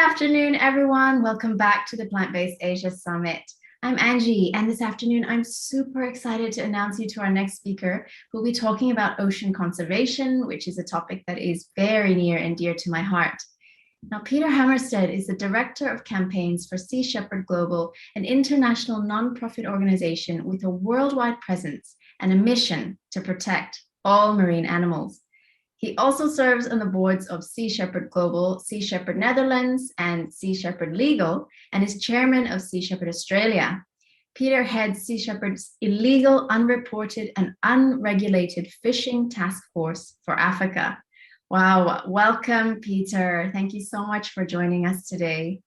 afternoon, everyone. Welcome back to the Plant-Based Asia Summit. I'm Angie, and this afternoon I'm super excited to announce you to our next speaker, who'll be talking about ocean conservation, which is a topic that is very near and dear to my heart. Now, Peter Hammerstedt is the Director of Campaigns for Sea Shepherd Global, an international nonprofit organization with a worldwide presence and a mission to protect all marine animals. He also serves on the boards of Sea Shepherd Global, Sea Shepherd Netherlands, and Sea Shepherd Legal, and is chairman of Sea Shepherd Australia. Peter heads Sea Shepherd's illegal, unreported, and unregulated fishing task force for Africa. Wow, welcome, Peter. Thank you so much for joining us today.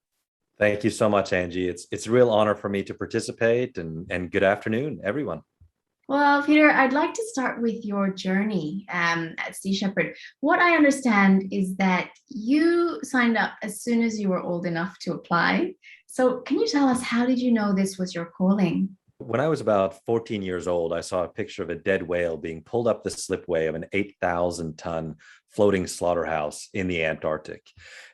Thank you so much, Angie. It's a real honor for me to participate, and good afternoon, everyone. Well, Peter, I'd like to start with your journey at Sea Shepherd. What I understand is that you signed up as soon as you were old enough to apply. So can you tell us, how did you know this was your calling? When I was about 14 years old, I saw a picture of a dead whale being pulled up the slipway of an 8,000-ton floating slaughterhouse in the Antarctic.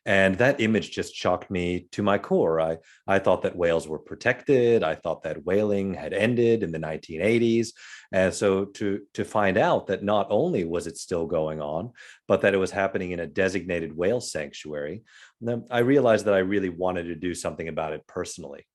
And that image just shocked me to my core. I thought that whales were protected. I thought that whaling had ended in the 1980s. And so to find out that not only was it still going on, but that it was happening in a designated whale sanctuary, I realized that I really wanted to do something about it personally.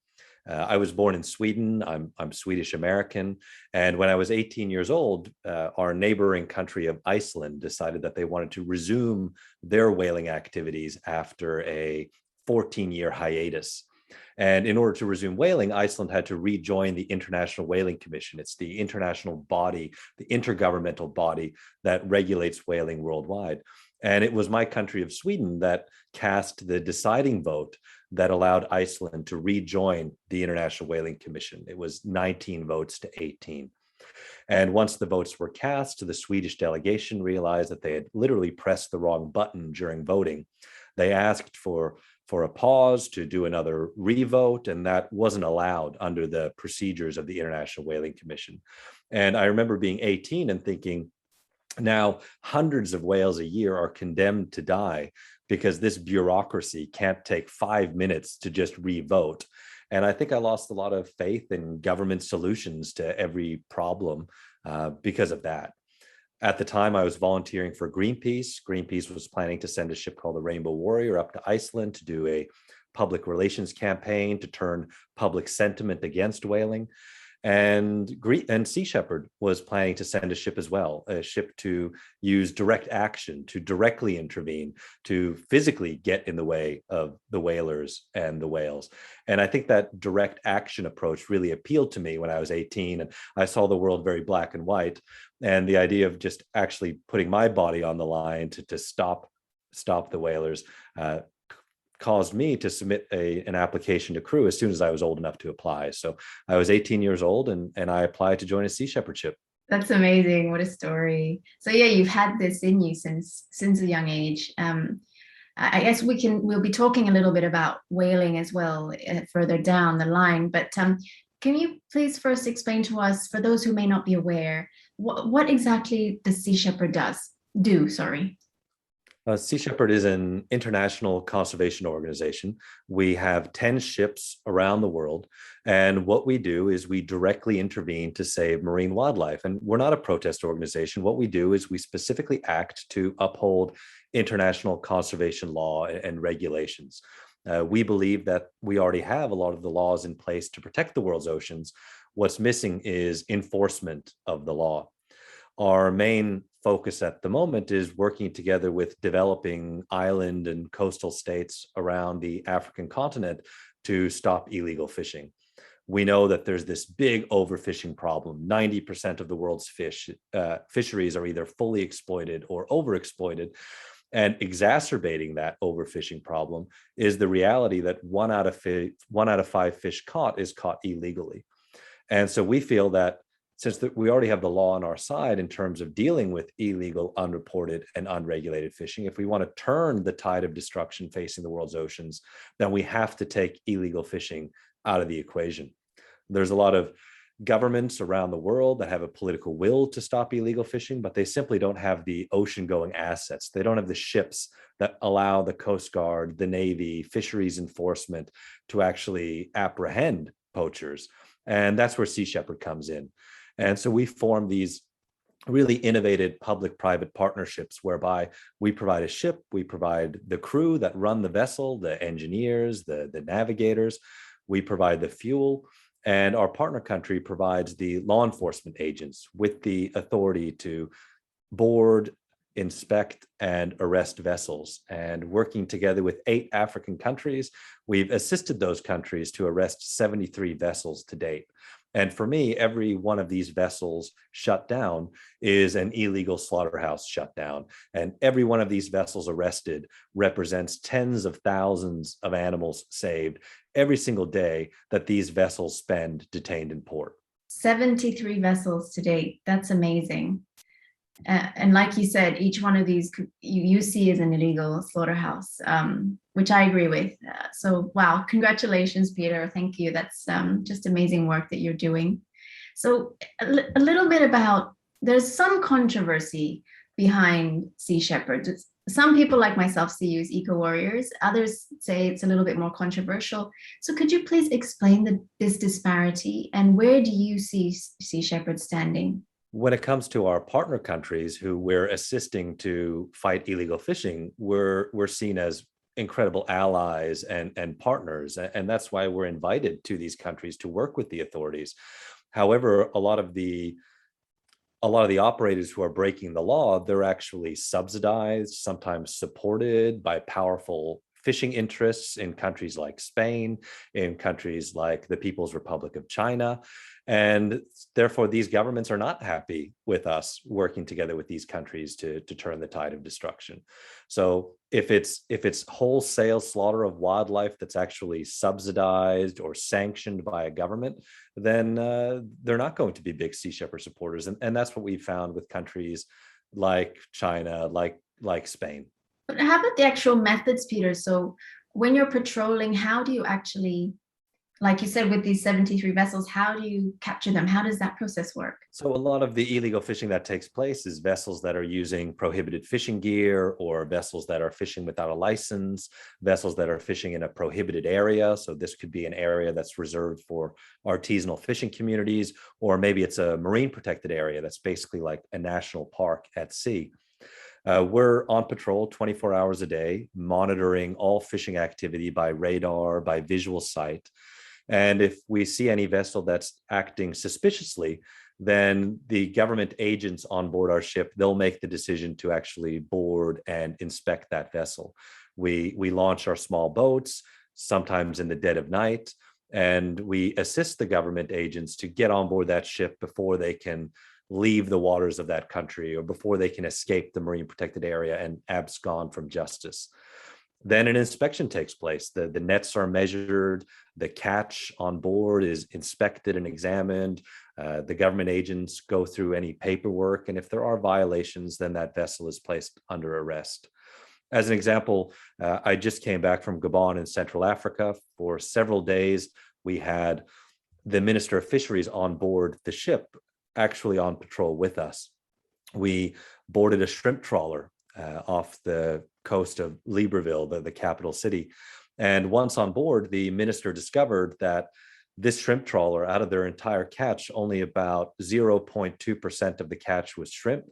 I was born in Sweden. I'm Swedish American. And when I was 18 years old, our neighboring country of Iceland decided that they wanted to resume their whaling activities after a 14-year hiatus. And in order to resume whaling, Iceland had to rejoin the International Whaling Commission. It's the international body, the intergovernmental body that regulates whaling worldwide. And it was my country of Sweden that cast the deciding vote that allowed Iceland to rejoin the International Whaling Commission. It was 19 votes to 18. And once the votes were cast, the Swedish delegation realized that they had literally pressed the wrong button during voting. They asked for a pause to do another revote, and that wasn't allowed under the procedures of the International Whaling Commission. And I remember being 18 and thinking, now hundreds of whales a year are condemned to die because this bureaucracy can't take 5 minutes to just revote. And I think I lost a lot of faith in government solutions to every problem because of that. At the time, I was volunteering for Greenpeace. Greenpeace was planning to send a ship called the Rainbow Warrior up to Iceland to do a public relations campaign to turn public sentiment against whaling. And Sea Shepherd was planning to send a ship as well, a ship to use direct action, to directly intervene, to physically get in the way of the whalers and the whales. And I think that direct action approach really appealed to me when I was 18, and I saw the world very black and white. And the idea of just actually putting my body on the line to stop the whalers caused me to submit an application to crew as soon as I was old enough to apply. So I was 18 years old and I applied to join a Sea Shepherd ship. That's amazing. What a story. So yeah, you've had this in you since a young age. I guess we'll be talking a little bit about whaling as well further down the line, but can you please first explain to us, for those who may not be aware, what exactly the Sea Shepherd do? Sea Shepherd is an international conservation organization. We have 10 ships around the world. And what we do is we directly intervene to save marine wildlife. And we're not a protest organization. What we do is we specifically act to uphold international conservation law and regulations. We believe that we already have a lot of the laws in place to protect the world's oceans. What's missing is enforcement of the law. Our main focus at the moment is working together with developing island and coastal states around the African continent to stop illegal fishing. We know that there's this big overfishing problem. 90% of the world's fisheries are either fully exploited or overexploited. And exacerbating that overfishing problem is the reality that one out of five fish caught is caught illegally. And so we feel that since we already have the law on our side in terms of dealing with illegal, unreported, and unregulated fishing, if we want to turn the tide of destruction facing the world's oceans, then we have to take illegal fishing out of the equation. There's a lot of governments around the world that have a political will to stop illegal fishing, but they simply don't have the ocean going assets. They don't have the ships that allow the Coast Guard, the Navy, fisheries enforcement to actually apprehend poachers. And that's where Sea Shepherd comes in. And so we form these really innovative public-private partnerships whereby we provide a ship, we provide the crew that run the vessel, the engineers, the navigators, we provide the fuel, and our partner country provides the law enforcement agents with the authority to board, inspect, and arrest vessels. And working together with 8 African countries, we've assisted those countries to arrest 73 vessels to date. And for me, every one of these vessels shut down is an illegal slaughterhouse shutdown. And every one of these vessels arrested represents tens of thousands of animals saved every single day that these vessels spend detained in port. 73 vessels to date. That's amazing. And like you said, each one of these you see as an illegal slaughterhouse, which I agree with. So, wow, congratulations, Peter. Thank you. That's just amazing work that you're doing. So a little bit about, there's some controversy behind Sea Shepherd. Some people like myself see you as eco-warriors. Others say it's a little bit more controversial. So could you please explain this disparity, and where do you see Sea Shepherd standing? When it comes to our partner countries who we're assisting to fight illegal fishing, we're seen as incredible allies and partners. And that's why we're invited to these countries to work with the authorities. However, a lot of the operators who are breaking the law, they're actually subsidized, sometimes supported by powerful fishing interests in countries like Spain, in countries like the People's Republic of China. And therefore, these governments are not happy with us working together with these countries to turn the tide of destruction. So if it's wholesale slaughter of wildlife that's actually subsidized or sanctioned by a government, then they're not going to be big Sea Shepherd supporters. And that's what we found with countries like China, like Spain. But how about the actual methods, Peter? So when you're patrolling, how do you actually, like you said, with these 73 vessels, how do you capture them? How does that process work? So a lot of the illegal fishing that takes place is vessels that are using prohibited fishing gear, or vessels that are fishing without a license, vessels that are fishing in a prohibited area. So this could be an area that's reserved for artisanal fishing communities, or maybe it's a marine protected area that's basically like a national park at sea. We're on patrol 24 hours a day, monitoring all fishing activity by radar, by visual sight. And if we see any vessel that's acting suspiciously, then the government agents on board our ship, they'll make the decision to actually board and inspect that vessel. We launch our small boats, sometimes in the dead of night, and we assist the government agents to get on board that ship before they can leave the waters of that country, or before they can escape the marine protected area and abscond from justice. Then an inspection takes place. The nets are measured, the catch on board is inspected and examined. The government agents go through any paperwork, and if there are violations, then that vessel is placed under arrest. As an example, I just came back from Gabon in Central Africa. For several days, we had the Minister of Fisheries on board the ship, actually on patrol with us. We boarded a shrimp trawler off the coast of Libreville, the capital city. And once on board, the minister discovered that this shrimp trawler, out of their entire catch, only about 0.2% of the catch was shrimp.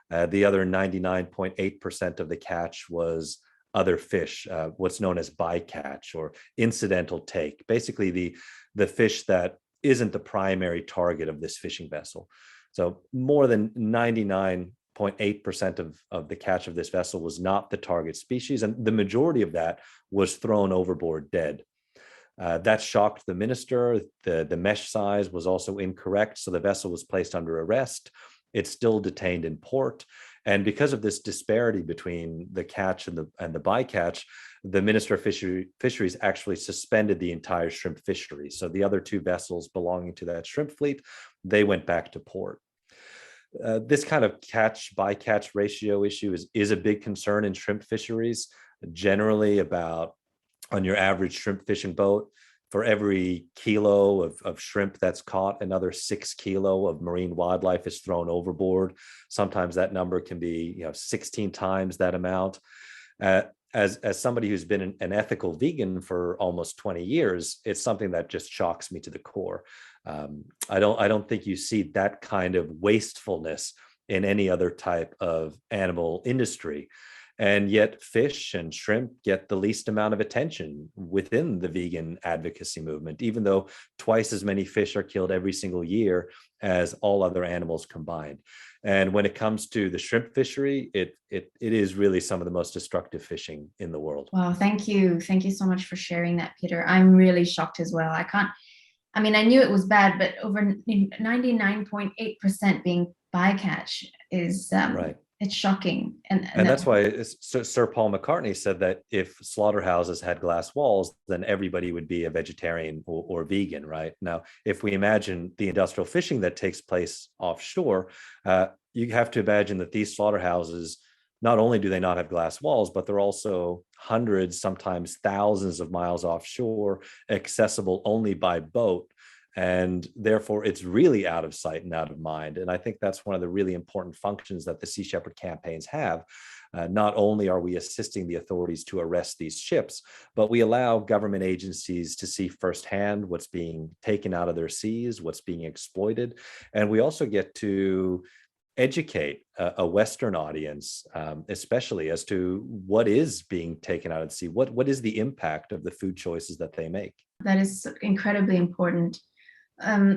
The other 99.8% of the catch was other fish, what's known as bycatch, or incidental take, basically the fish that isn't the primary target of this fishing vessel. So more than 99.8% of the catch of this vessel was not the target species, and the majority of that was thrown overboard dead. That shocked the minister. The mesh size was also incorrect, so the vessel was placed under arrest. It's still detained in port. And because of this disparity between the catch and the bycatch, the Minister of Fisheries actually suspended the entire shrimp fishery. So the other 2 vessels belonging to that shrimp fleet, they went back to port. This kind of catch-bycatch ratio issue is a big concern in shrimp fisheries. Generally, about, on your average shrimp fishing boat, for every kilo of shrimp that's caught, another 6 kilo of marine wildlife is thrown overboard. Sometimes that number can be 16 times that amount. As somebody who's been an ethical vegan for almost 20 years, it's something that just shocks me to the core. I don't think you see that kind of wastefulness in any other type of animal industry. And yet fish and shrimp get the least amount of attention within the vegan advocacy movement, even though twice as many fish are killed every single year as all other animals combined. And when it comes to the shrimp fishery, it is really some of the most destructive fishing in the world. Wow, thank you. Thank you so much for sharing that, Peter. I'm really shocked as well. I knew it was bad, but over 99.8% being bycatch is Right. It's shocking. And that's why Sir Paul McCartney said that if slaughterhouses had glass walls, then everybody would be a vegetarian or vegan, right? Now, if we imagine the industrial fishing that takes place offshore, you have to imagine that these slaughterhouses, not only do they not have glass walls, but they're also hundreds, sometimes thousands of miles offshore, accessible only by boat. And therefore, it's really out of sight and out of mind. And I think that's one of the really important functions that the Sea Shepherd campaigns have. Not only are we assisting the authorities to arrest these ships, but we allow government agencies to see firsthand what's being taken out of their seas, what's being exploited. And we also get to educate a Western audience, especially as to what is being taken out of the sea, what is the impact of the food choices that they make. That is incredibly important.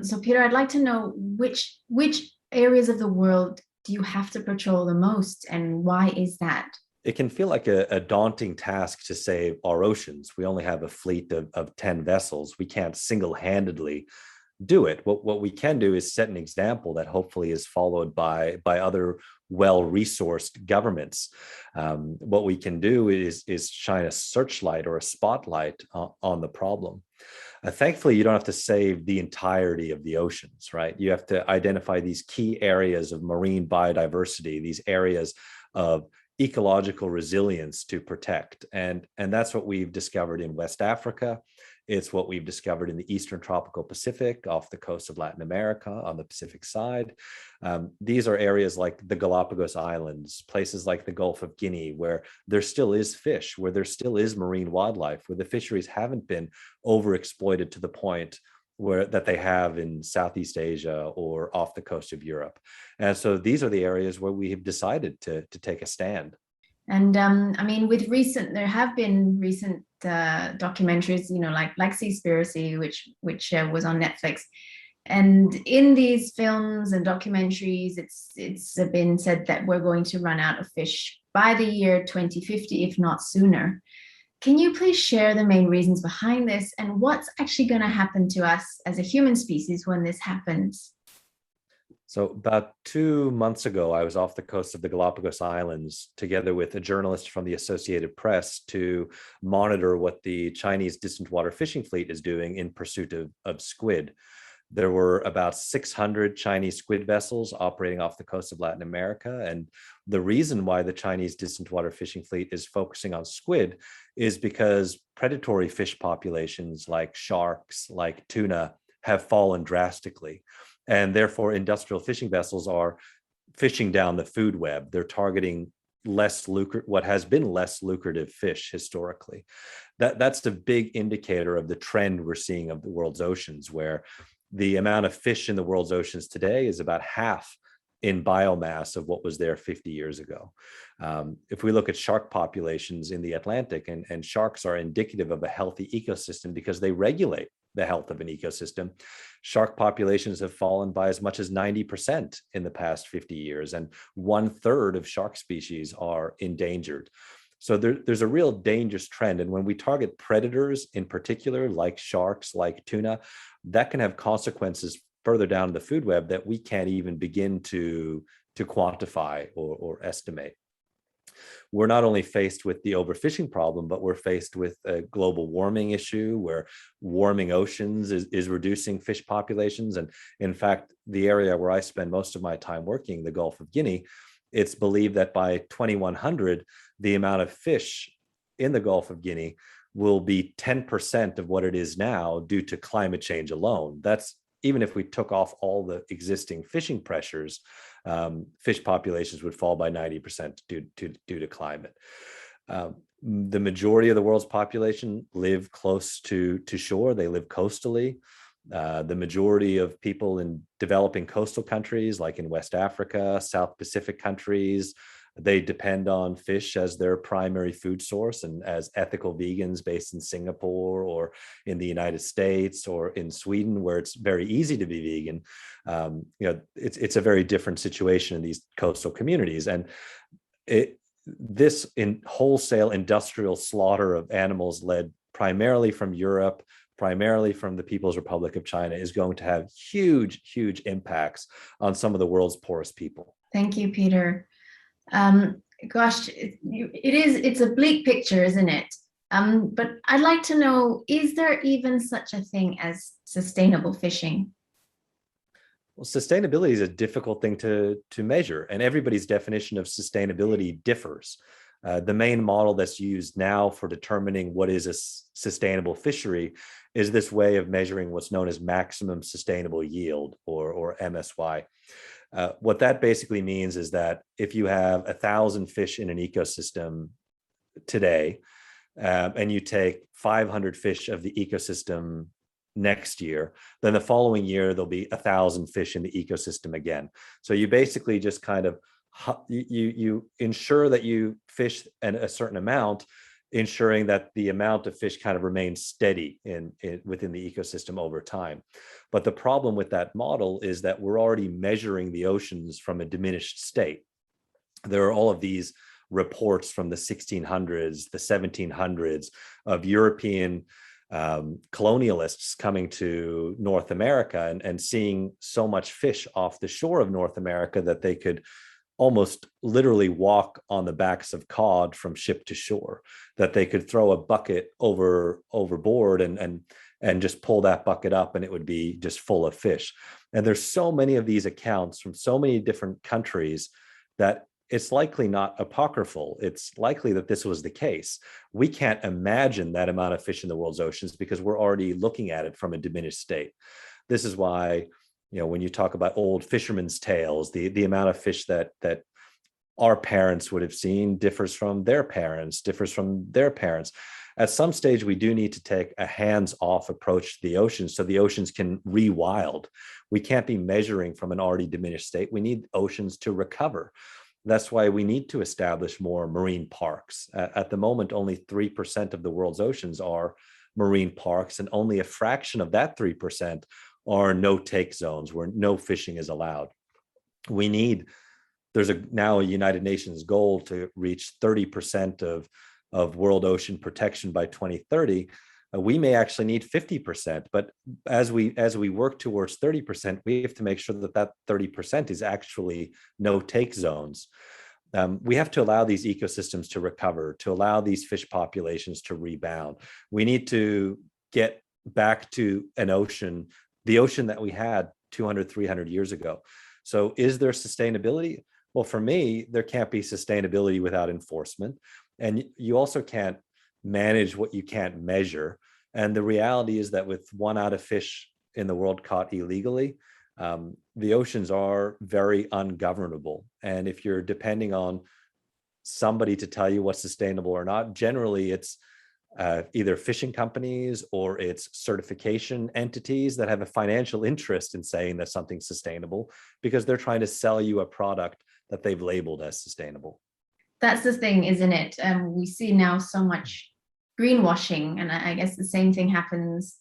So Peter, I'd like to know which areas of the world do you have to patrol the most, and why is that? It can feel like a daunting task to save our oceans. We only have a fleet of 10 vessels. We can't single-handedly do it. What we can do is set an example that hopefully is followed by other well-resourced governments. What we can do is shine a searchlight or a spotlight on the problem. Thankfully, you don't have to save the entirety of the oceans, right? You have to identify these key areas of marine biodiversity, these areas of ecological resilience to protect. And that's what we've discovered in West Africa. It's what we've discovered in the Eastern Tropical Pacific, off the coast of Latin America, on the Pacific side. These are areas like the Galapagos Islands, places like the Gulf of Guinea, where there still is fish, where there still is marine wildlife, where the fisheries haven't been overexploited to the point that they have in Southeast Asia or off the coast of Europe. And so these are the areas where we have decided to take a stand. And there have been recent documentaries, like Seaspiracy, which was on Netflix. And in these films and documentaries, it's been said that we're going to run out of fish by the year 2050, if not sooner. Can you please share the main reasons behind this and what's actually going to happen to us as a human species when this happens? So about 2 months ago, I was off the coast of the Galapagos Islands together with a journalist from the Associated Press to monitor what the Chinese distant water fishing fleet is doing in pursuit of squid. There were about 600 Chinese squid vessels operating off the coast of Latin America. And the reason why the Chinese distant water fishing fleet is focusing on squid is because predatory fish populations like sharks, like tuna, have fallen drastically. And therefore, industrial fishing vessels are fishing down the food web. They're targeting what has been less lucrative fish historically. That's the big indicator of the trend we're seeing of the world's oceans, where the amount of fish in the world's oceans today is about half in biomass of what was there 50 years ago. If we look at shark populations in the Atlantic, and sharks are indicative of a healthy ecosystem because they regulate the health of an ecosystem, shark populations have fallen by as much as 90% in the past 50 years, and 1/3 of shark species are endangered. So there's a real dangerous trend. And when we target predators in particular, like sharks, like tuna, that can have consequences further down the food web that we can't even begin to quantify or estimate. We're not only faced with the overfishing problem, but we're faced with a global warming issue where warming oceans is reducing fish populations. And in fact, the area where I spend most of my time working, the Gulf of Guinea, it's believed that by 2100, the amount of fish in the Gulf of Guinea will be 10% of what it is now due to climate change alone. That's even if we took off all the existing fishing pressures, fish populations would fall by 90% due to climate. The majority of the world's population live close to shore. They live coastally. The majority of people in developing coastal countries, like in West Africa, South Pacific countries, they depend on fish as their primary food source. And as ethical vegans based in Singapore or in the United States or in Sweden, where it's very easy to be vegan, it's a very different situation in these coastal communities. And this in wholesale industrial slaughter of animals led primarily from Europe, primarily from the People's Republic of China, is going to have huge, huge impacts on some of the world's poorest people. Thank you, Peter. Gosh, it's a bleak picture, isn't it? But I'd like to know, is there even such a thing as sustainable fishing? Well, sustainability is a difficult thing to measure, and everybody's definition of sustainability differs. The main model that's used now for determining what is a sustainable fishery is this way of measuring what's known as maximum sustainable yield, or MSY. What that basically means is that if you have 1,000 fish in an ecosystem today, and you take 500 fish of the ecosystem next year, then the following year there'll be 1,000 fish in the ecosystem again. So you basically just kind of you ensure that you fish a certain amount, ensuring that the amount of fish kind of remains steady within the ecosystem over time. But the problem with that model is that we're already measuring the oceans from a diminished state. There are all of these reports from the 1600s, the 1700s of European colonialists coming to North America and seeing so much fish off the shore of North America that they could almost literally walk on the backs of cod from ship to shore, that they could throw a bucket overboard and just pull that bucket up and it would be just full of fish. And there's so many of these accounts from so many different countries that it's likely not apocryphal. It's likely that this was the case. We can't imagine that amount of fish in the world's oceans because we're already looking at it from a diminished state. This is why, when you talk about old fishermen's tales, the amount of fish that our parents would have seen differs from their parents, differs from their parents. At some stage, we do need to take a hands-off approach to the oceans so the oceans can rewild. We can't be measuring from an already diminished state. We need oceans to recover. That's why we need to establish more marine parks. At the moment, only 3% of the world's oceans are marine parks, and only a fraction of that 3% are no-take zones where no fishing is allowed. There's now a United Nations goal to reach 30% of world ocean protection by 2030. We may actually need 50%, but as we work towards 30%, we have to make sure that 30% is actually no-take zones. We have to allow these ecosystems to recover, to allow these fish populations to rebound. We need to get back to the ocean that we had 200, 300 years ago. So is there sustainability? Well, for me, there can't be sustainability without enforcement. And you also can't manage what you can't measure. And the reality is that with 1 out of fish in the world caught illegally, the oceans are very ungovernable. And if you're depending on somebody to tell you what's sustainable or not, generally it's either fishing companies or it's certification entities that have a financial interest in saying that something's sustainable because they're trying to sell you a product that they've labeled as sustainable. That's the thing, isn't it? We see now so much greenwashing, and I guess the same thing happens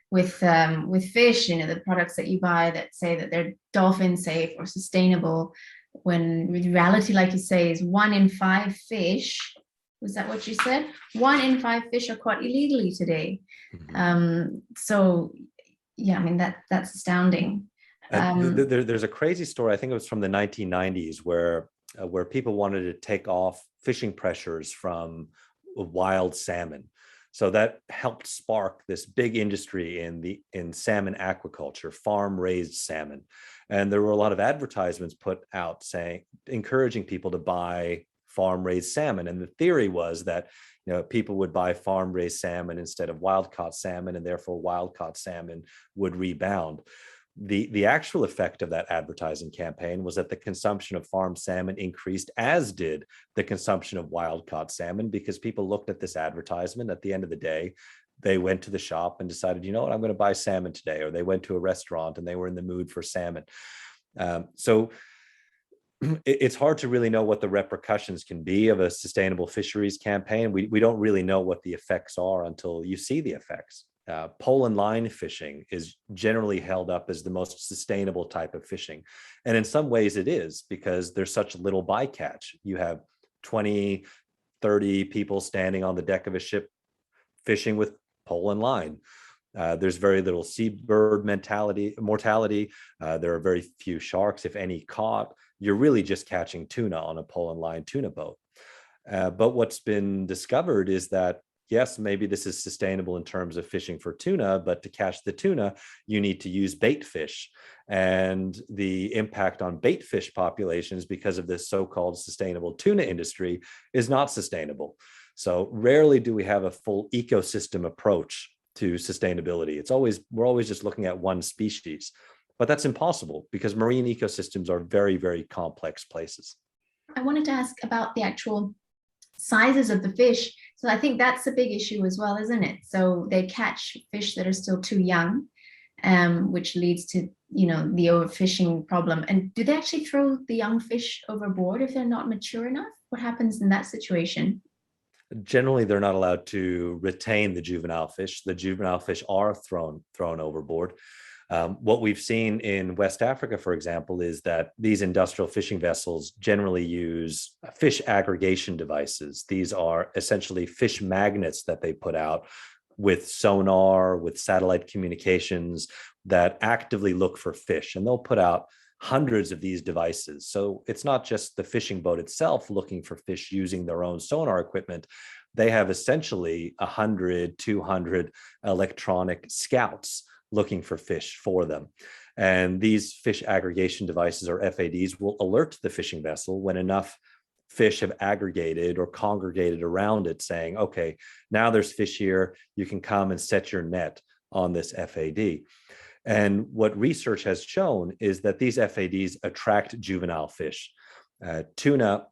with fish. The products that you buy that say that they're dolphin safe or sustainable, when in reality, like you say, is 1 in 5 fish. Was that what you said? 1 in 5 fish are caught illegally today. Mm-hmm. So yeah, I mean that's astounding. There's a crazy story. I think it was from the 1990s where people wanted to take off fishing pressures from wild salmon. So that helped spark this big industry in salmon aquaculture, farm-raised salmon. And there were a lot of advertisements put out encouraging people to buy farm-raised salmon. And the theory was that People would buy farm-raised salmon instead of wild-caught salmon, and therefore wild-caught salmon would rebound. The actual effect of that advertising campaign was that the consumption of farm salmon increased, as did the consumption of wild-caught salmon, because people looked at this advertisement. At the end of the day, they went to the shop and decided, you know what, I'm going to buy salmon today. Or they went to a restaurant and they were in the mood for salmon. So it's hard to really know what the repercussions can be of a sustainable fisheries campaign. We don't really know what the effects are until you see the effects. Pole and line fishing is generally held up as the most sustainable type of fishing. And in some ways it is, because there's such little bycatch. You have 20, 30 people standing on the deck of a ship fishing with pole and line. There's very little seabird mortality. There are very few sharks, if any, caught. You're really just catching tuna on a pole and line tuna boat. But what's been discovered is that, yes, maybe this is sustainable in terms of fishing for tuna, but to catch the tuna, you need to use bait fish. And the impact on bait fish populations because of this so-called sustainable tuna industry is not sustainable. So rarely do we have a full ecosystem approach to sustainability. We're always just looking at one species, but that's impossible because marine ecosystems are very, very complex places. I wanted to ask about the actual sizes of the fish. So I think that's a big issue as well, isn't it? So they catch fish that are still too young, which leads to, the overfishing problem. And do they actually throw the young fish overboard if they're not mature enough? What happens in that situation? Generally, they're not allowed to retain the juvenile fish. The juvenile fish are thrown overboard. What we've seen in West Africa, for example, is that these industrial fishing vessels generally use fish aggregation devices. These are essentially fish magnets that they put out with sonar, with satellite communications that actively look for fish. And they'll put out hundreds of these devices. So it's not just the fishing boat itself looking for fish using their own sonar equipment. They have essentially 100, 200 electronic scouts looking for fish for them. And these fish aggregation devices, or FADs, will alert the fishing vessel when enough fish have aggregated or congregated around it, saying, okay, now there's fish here, you can come and set your net on this FAD. And what research has shown is that these FADs attract juvenile fish. Tuna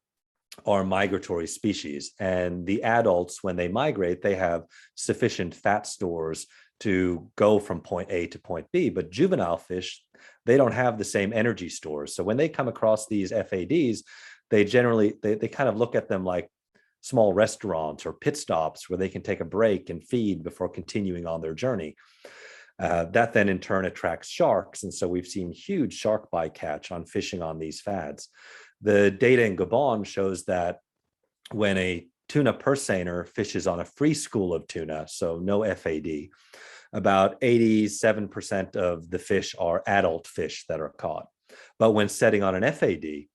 are migratory species, and the adults, when they migrate, they have sufficient fat stores to go from point A to point B. But juvenile fish, they don't have the same energy stores. So when they come across these FADs, they generally, they kind of look at them like small restaurants or pit stops where they can take a break and feed before continuing on their journey. That then in turn attracts sharks. And so we've seen huge shark bycatch on fishing on these fads. The data in Gabon shows that when a tuna purse seiner fishes on a free school of tuna, so no FAD, about 87% of the fish are adult fish that are caught. But when setting on an FAD,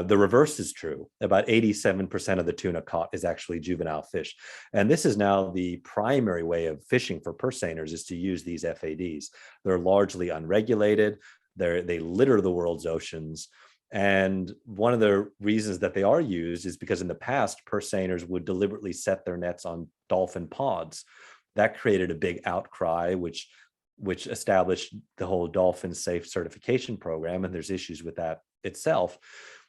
the reverse is true. About 87% of the tuna caught is actually juvenile fish. And this is now the primary way of fishing for purse seiners, is to use these FADs. They're largely unregulated. They litter the world's oceans. And one of the reasons that they are used is because in the past, purse seiners would deliberately set their nets on dolphin pods. That created a big outcry, which established the whole dolphin safe certification program. And there's issues with that itself.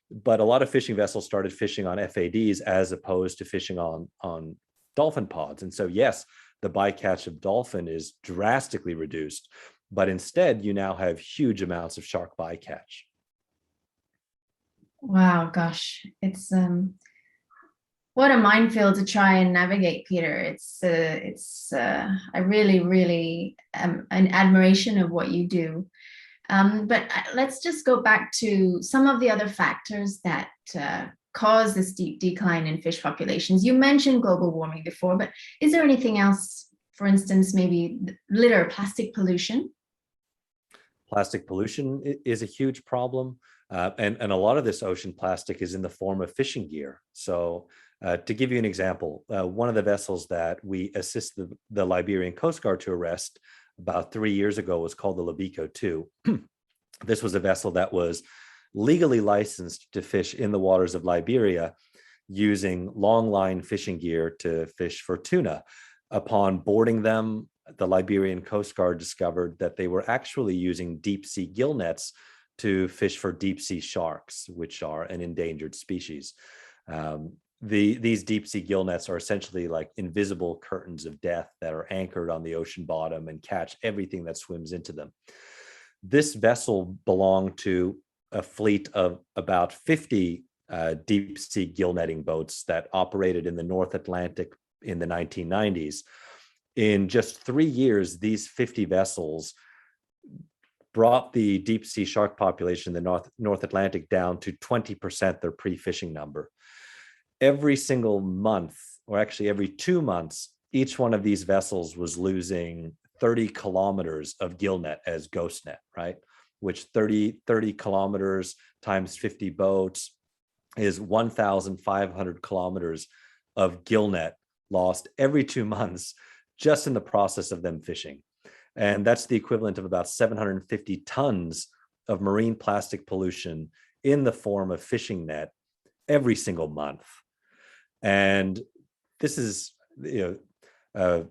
But a lot of fishing vessels started fishing on FADs as opposed to fishing on dolphin pods. And so, yes, the bycatch of dolphin is drastically reduced, but instead you now have huge amounts of shark bycatch. Wow, gosh, it's what a minefield to try and navigate, Peter. It's I really am an admiration of what you do. But let's just go back to some of the other factors that cause this deep decline in fish populations. You mentioned global warming before, but is there anything else, for instance, maybe litter, plastic pollution? Plastic pollution is a huge problem. And a lot of this ocean plastic is in the form of fishing gear. So to give you an example, one of the vessels that we assisted the Liberian Coast Guard to arrest about 3 years ago was called the Libico 2. This was a vessel that was legally licensed to fish in the waters of Liberia. using long line fishing gear to fish for tuna. Upon boarding them, the Liberian Coast Guard discovered that they were actually using deep sea gill nets to fish for deep sea sharks, which are an endangered species. These deep sea gill nets are essentially like invisible curtains of death that are anchored on the ocean bottom and catch everything that swims into them. This vessel belonged to a fleet of about 50 deep sea gill netting boats that operated in the North Atlantic in the 1990s. In just 3 years, these 50 vessels brought the deep sea shark population in the North Atlantic down to 20% their pre-fishing number. Every single month, or actually every 2 months, each one of these vessels was losing 30 kilometers of gill net as ghost net, right? Which 30 kilometers times 50 boats is 1,500 kilometers of gill net lost every 2 months just in the process of them fishing. And that's the equivalent of about 750 tons of marine plastic pollution in the form of fishing net every single month. And this is,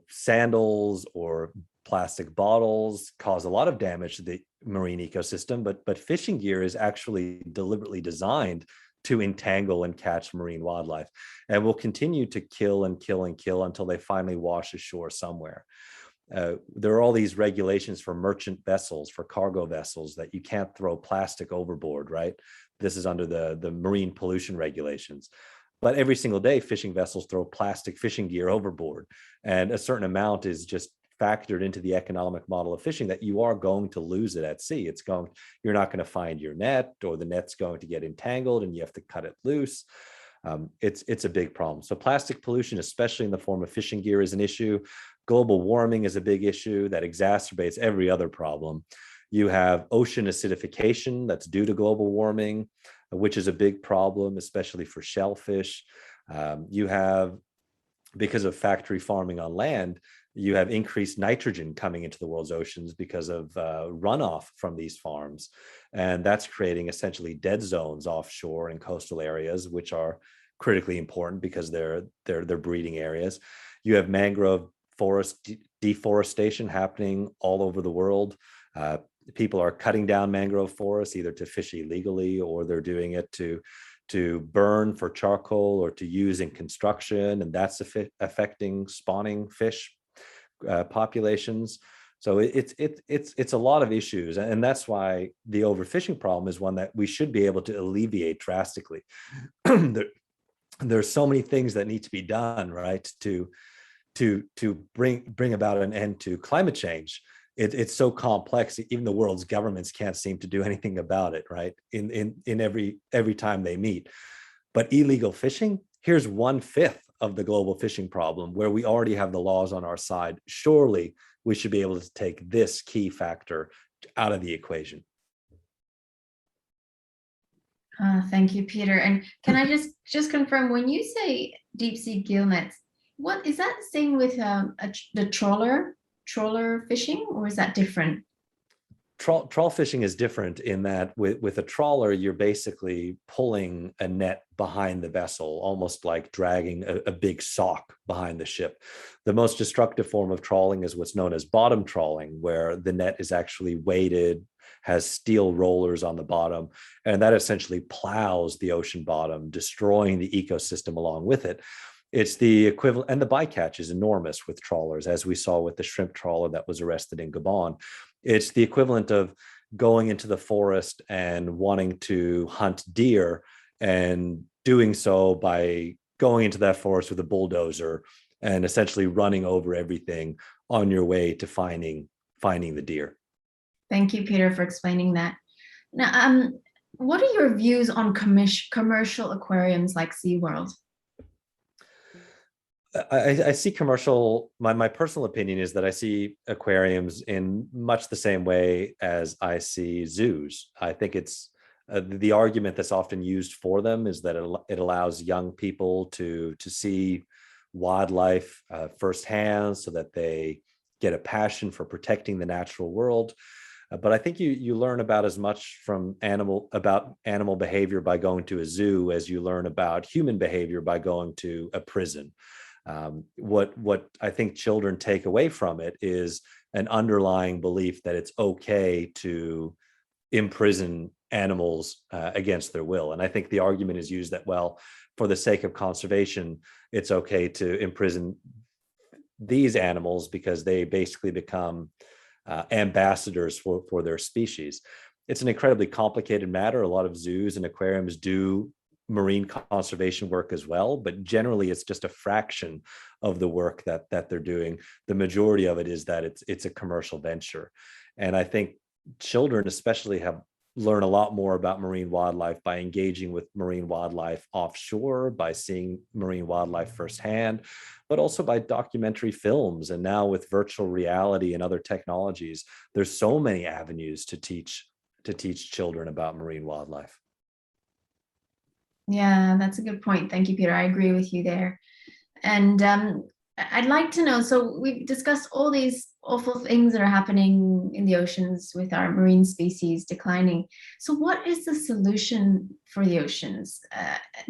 sandals or plastic bottles cause a lot of damage to the marine ecosystem, but fishing gear is actually deliberately designed to entangle and catch marine wildlife, and will continue to kill and kill and kill until they finally wash ashore somewhere. There are all these regulations for merchant vessels, for cargo vessels, that you can't throw plastic overboard, right? This is under the marine pollution regulations. But every single day, fishing vessels throw plastic fishing gear overboard, and a certain amount is just factored into the economic model of fishing that you are going to lose it at sea. You're not going to find your net, or the net's going to get entangled and you have to cut it loose. It's a big problem. So plastic pollution, especially in the form of fishing gear, is an issue. Global warming is a big issue that exacerbates every other problem. You have ocean acidification that's due to global warming, which is a big problem, especially for shellfish. You have, because of factory farming on land, you have increased nitrogen coming into the world's oceans because of runoff from these farms. And that's creating essentially dead zones offshore in coastal areas, which are critically important because they're breeding areas. You have mangrove forest deforestation happening all over the world. People are cutting down mangrove forests either to fish illegally, or they're doing it to burn for charcoal or to use in construction, and that's affecting spawning fish populations. So it's a lot of issues, and that's why the overfishing problem is one that we should be able to alleviate drastically. There's so many things that need to be done, right, to bring about an end to climate change. It's so complex, even the world's governments can't seem to do anything about it, right? In every time they meet. But illegal fishing, here's 1/5 of the global fishing problem, where we already have the laws on our side. Surely we should be able to take this key factor out of the equation. Thank you, Peter. And can I just confirm, when you say deep sea gill nets, what is that the same with the trawler fishing, or is that different? Trawl fishing is different in that with a trawler, you're basically pulling a net behind the vessel, almost like dragging a big sock behind the ship. The most destructive form of trawling is what's known as bottom trawling, where the net is actually weighted, has steel rollers on the bottom, and that essentially plows the ocean bottom, destroying the ecosystem along with it. It's the equivalent, and the bycatch is enormous with trawlers, as we saw with the shrimp trawler that was arrested in Gabon. It's the equivalent of going into the forest and wanting to hunt deer, and doing so by going into that forest with a bulldozer and essentially running over everything on your way to finding the deer. Thank you, Peter, for explaining that. Now, what are your views on commercial aquariums like SeaWorld? I see commercial, my personal opinion is that I see aquariums in much the same way as I see zoos. I think it's the argument that's often used for them is that it allows young people to see wildlife firsthand, so that they get a passion for protecting the natural world. But I think you learn about as much from animal behavior by going to a zoo as you learn about human behavior by going to a prison. What I think children take away from it is an underlying belief that it's okay to imprison animals against their will. And I think the argument is used that, well, for the sake of conservation, it's okay to imprison these animals because they basically become ambassadors for their species. It's an incredibly complicated matter. A lot of zoos and aquariums do marine conservation work as well, but generally it's just a fraction of the work that they're doing. The majority of it is that it's a commercial venture. And I think children especially have learn a lot more about marine wildlife by engaging with marine wildlife offshore, by seeing marine wildlife firsthand, but also by documentary films. And now with virtual reality and other technologies, there's so many avenues to teach children about marine wildlife. Yeah, that's a good point. Thank you, Peter. I agree with you there. And I'd like to know, so we've discussed all these awful things that are happening in the oceans with our marine species declining. So what is the solution for the oceans?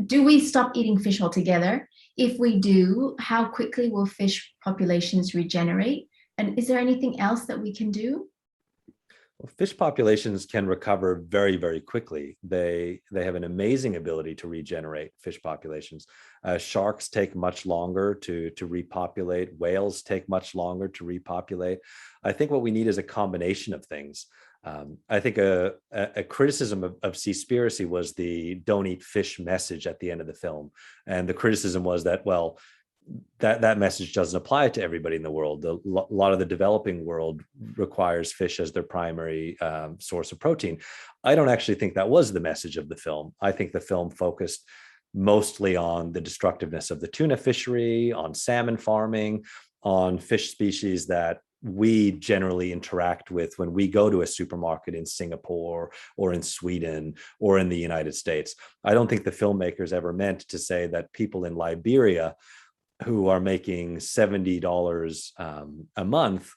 Do we stop eating fish altogether? If we do, how quickly will fish populations regenerate? And is there anything else that we can do? Well, fish populations can recover very, very quickly. They have an amazing ability to regenerate fish populations. Sharks take much longer to repopulate. Whales take much longer to repopulate. I think what we need is a combination of things. I think a criticism of Seaspiracy was the "don't eat fish" message at the end of the film. And the criticism was that, well, that message doesn't apply to everybody in the world. A lot of the developing world requires fish as their primary source of protein. I don't actually think that was the message of the film. I think the film focused mostly on the destructiveness of the tuna fishery, on salmon farming, on fish species that we generally interact with when we go to a supermarket in Singapore or in Sweden or in the United States. I don't think the filmmakers ever meant to say that people in Liberia who are making $70 a month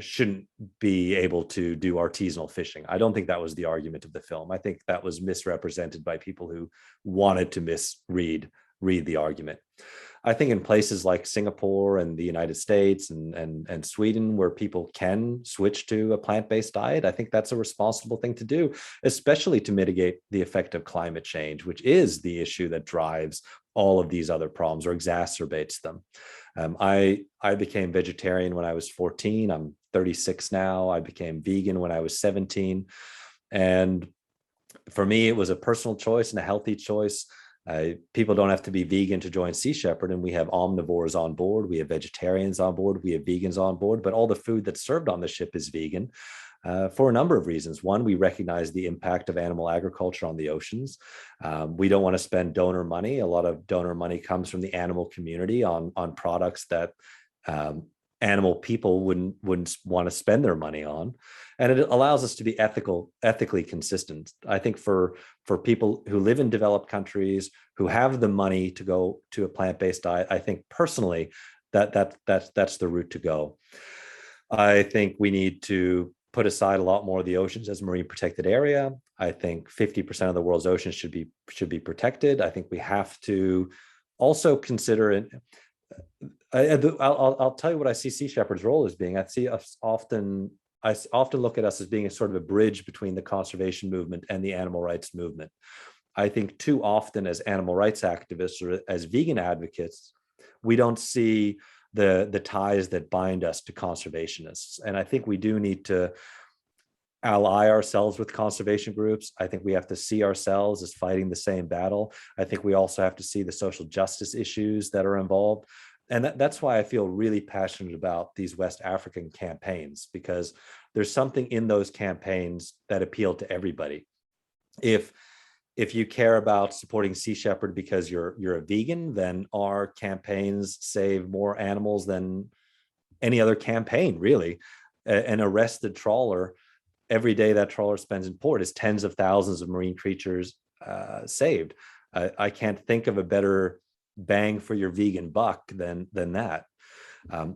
shouldn't be able to do artisanal fishing. I don't think that was the argument of the film. I think that was misrepresented by people who wanted to misread the argument. I think in places like Singapore and the United States and Sweden, where people can switch to a plant-based diet, I think that's a responsible thing to do, especially to mitigate the effect of climate change, which is the issue that drives all of these other problems or exacerbates them. I became vegetarian when I was 14. I'm 36 now. I became vegan when I was 17. And for me, it was a personal choice and a healthy choice. People don't have to be vegan to join Sea Shepherd, and we have omnivores on board, we have vegetarians on board, we have vegans on board, but all the food that's served on the ship is vegan for a number of reasons. One, we recognize the impact of animal agriculture on the oceans. We don't want to spend donor money. A lot of donor money comes from the animal community on products that animal people wouldn't want to spend their money on. And it allows us to be ethically consistent. I think for people who live in developed countries, who have the money to go to a plant-based diet, I think personally that's the route to go. I think we need to put aside a lot more of the oceans as marine protected area. I think 50% of the world's oceans should be protected. I think we have to also consider it. I'll tell you what I see Sea Shepherd's role as being. I often look at us as being a sort of a bridge between the conservation movement and the animal rights movement. I think too often as animal rights activists or as vegan advocates, we don't see the ties that bind us to conservationists. And I think we do need to ally ourselves with conservation groups. I think we have to see ourselves as fighting the same battle. I think we also have to see the social justice issues that are involved. And that's why I feel really passionate about these West African campaigns, because there's something in those campaigns that appeal to everybody. If you care about supporting Sea Shepherd because you're a vegan, then our campaigns save more animals than any other campaign, really. An arrested trawler, every day that trawler spends in port is tens of thousands of marine creatures saved. I can't think of a better bang for your vegan buck than that.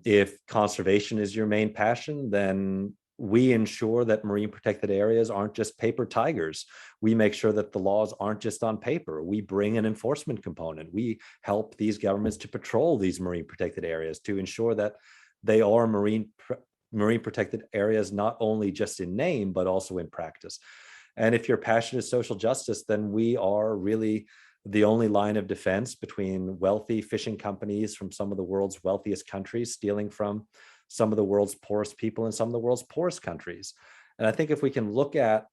If conservation is your main passion, then we ensure that marine protected areas aren't just paper tigers. We make sure that the laws aren't just on paper. We bring an enforcement component. We help these governments to patrol these marine protected areas to ensure that they are marine protected areas, not only just in name, but also in practice. And if your passion is social justice, then we are really the only line of defense between wealthy fishing companies from some of the world's wealthiest countries stealing from some of the world's poorest people in some of the world's poorest countries. And I think if we can look at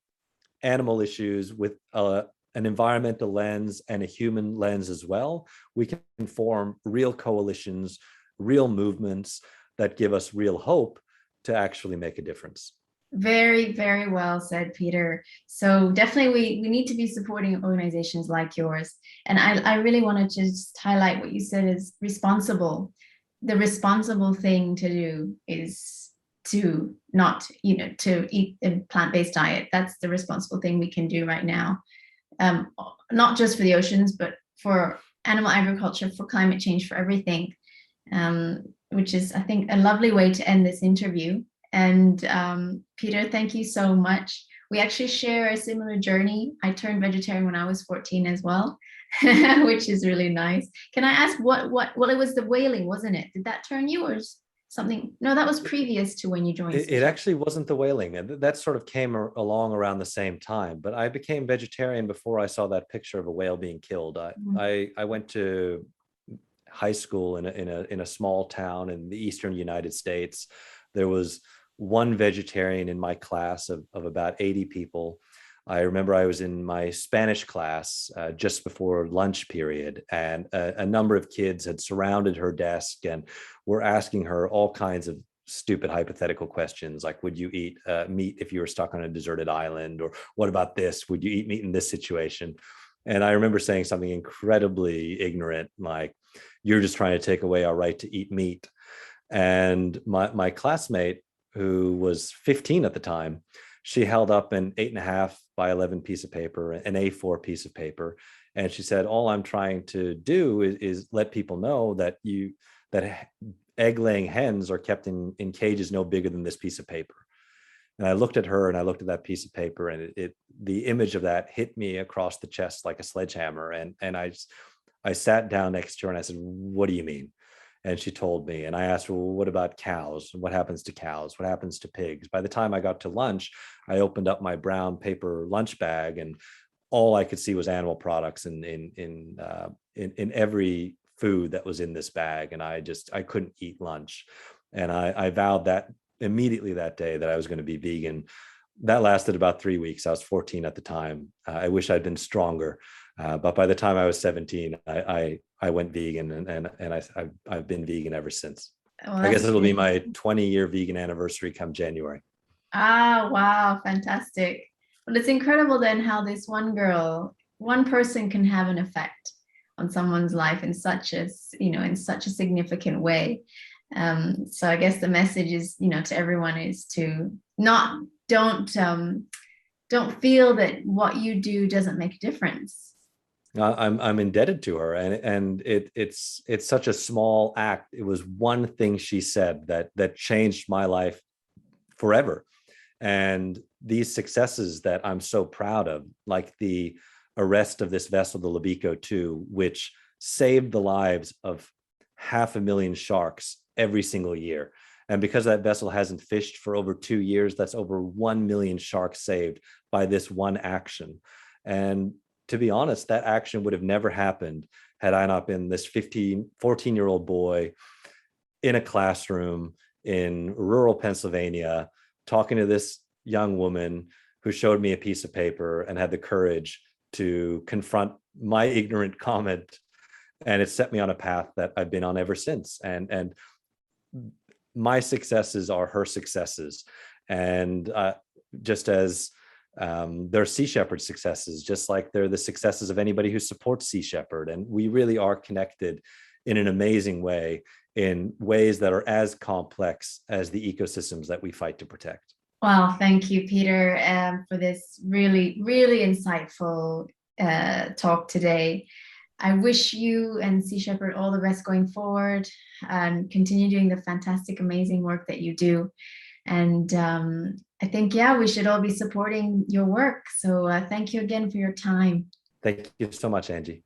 animal issues with an environmental lens and a human lens as well, we can form real coalitions, real movements that give us real hope to actually make a difference. Very, very well said, Peter. So definitely we need to be supporting organizations like yours. And I really wanted to just highlight what you said is responsible. The responsible thing to do is to not, to eat a plant-based diet. That's the responsible thing we can do right now. Not just for the oceans, but for animal agriculture, for climate change, for everything, which is, I think, a lovely way to end this interview. And Peter, thank you so much. We actually share a similar journey. I turned vegetarian when I was 14 as well, which is really nice. Can I ask well, it was the whaling, wasn't it? Did that turn you or something? No, that was previous to when you joined. It actually wasn't the whaling. That sort of came along around the same time, but I became vegetarian before I saw that picture of a whale being killed. I went to high school in a small town in the eastern United States. There was one vegetarian in my class of about 80 people. I remember I was in my Spanish class just before lunch period, and a number of kids had surrounded her desk and were asking her all kinds of stupid hypothetical questions, like, would you eat meat if you were stuck on a deserted island? Or what about this? Would you eat meat in this situation? And I remember saying something incredibly ignorant, like, you're just trying to take away our right to eat meat. And my classmate, who was 15 at the time, she held up an 8.5 by 11 piece of paper, an A4 piece of paper. And she said, all I'm trying to do is let people know that egg laying hens are kept in cages no bigger than this piece of paper. And I looked at her and I looked at that piece of paper, and the image of that hit me across the chest like a sledgehammer. And I sat down next to her and I said, what do you mean? And she told me, and I asked her, well, what about cows? What happens to cows? What happens to pigs? By the time I got to lunch, I opened up my brown paper lunch bag, and all I could see was animal products in every food that was in this bag. And I couldn't eat lunch. And I vowed that immediately that day that I was going to be vegan. That lasted about 3 weeks. I was 14 at the time. I wish I'd been stronger. But by the time I was 17, I went vegan, and I've been vegan ever since. Well, I guess it'll be my 20-year vegan anniversary come January. Ah, wow, fantastic. Well, it's incredible then how this one person can have an effect on someone's life in such a significant way. So I guess the message is, to everyone is to don't feel that what you do doesn't make a difference. I'm indebted to her, and it's such a small act. It was one thing she said that changed my life forever. And these successes that I'm so proud of, like the arrest of this vessel, the Libico 2, which saved the lives of 500,000 sharks every single year. And because that vessel hasn't fished for over 2 years, that's over 1 million sharks saved by this one action. And to be honest, that action would have never happened had I not been this 14-year-old boy in a classroom in rural Pennsylvania, talking to this young woman who showed me a piece of paper and had the courage to confront my ignorant comment. And it set me on a path that I've been on ever since. And my successes are her successes. And just as they're Sea Shepherd successes, just like they're the successes of anybody who supports Sea Shepherd. And we really are connected in an amazing way, in ways that are as complex as the ecosystems that we fight to protect. Well, thank you, Peter, for this really, really insightful talk today. I wish you and Sea Shepherd all the best going forward, and continue doing the fantastic, amazing work that you do. And I think, yeah, we should all be supporting your work. So thank you again for your time. Thank you so much, Angie.